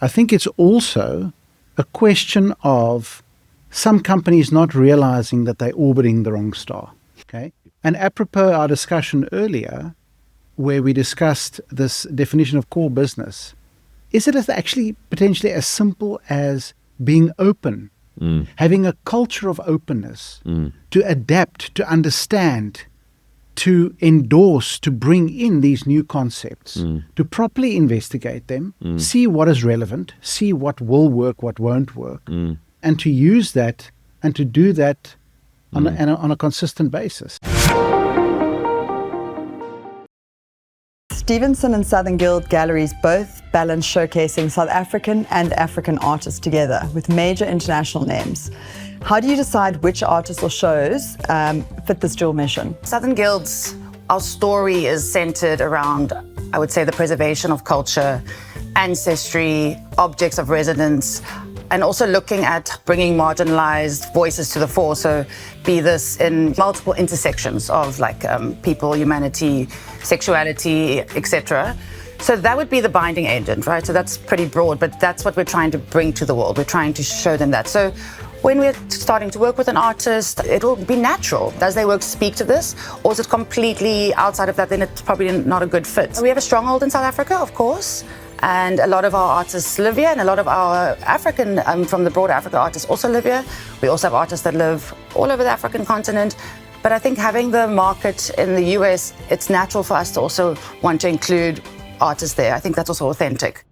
I think it's also a question of some companies not realizing that they're orbiting the wrong star. Okay? And apropos our discussion earlier, where we discussed this definition of core business, is it actually potentially as simple as being open, having a culture of openness, to adapt, to understand, to endorse, to bring in these new concepts, to properly investigate them, see what is relevant, see what will work, what won't work, and to use that and to do that on a consistent basis. Stevenson and Southern Guild Galleries both balance showcasing South African and African artists together with major international names. How do you decide which artists or shows fit this dual mission? Southern Guilds, our story is centered around, I would say, the preservation of culture, ancestry, objects of resonance, and also looking at bringing marginalized voices to the fore. So be this in multiple intersections of people, humanity, sexuality, etc. So that would be the binding agent, right? So that's pretty broad, but that's what we're trying to bring to the world. We're trying to show them that. So when we're starting to work with an artist, it'll be natural. Does their work speak to this? Or is it completely outside of that? Then it's probably not a good fit. We have a stronghold in South Africa, of course. And a lot of our artists live here, and a lot of our African, from the broader Africa artists also live here. We also have artists that live all over the African continent. But I think having the market in the US, it's natural for us to also want to include artists there. I think that's also authentic.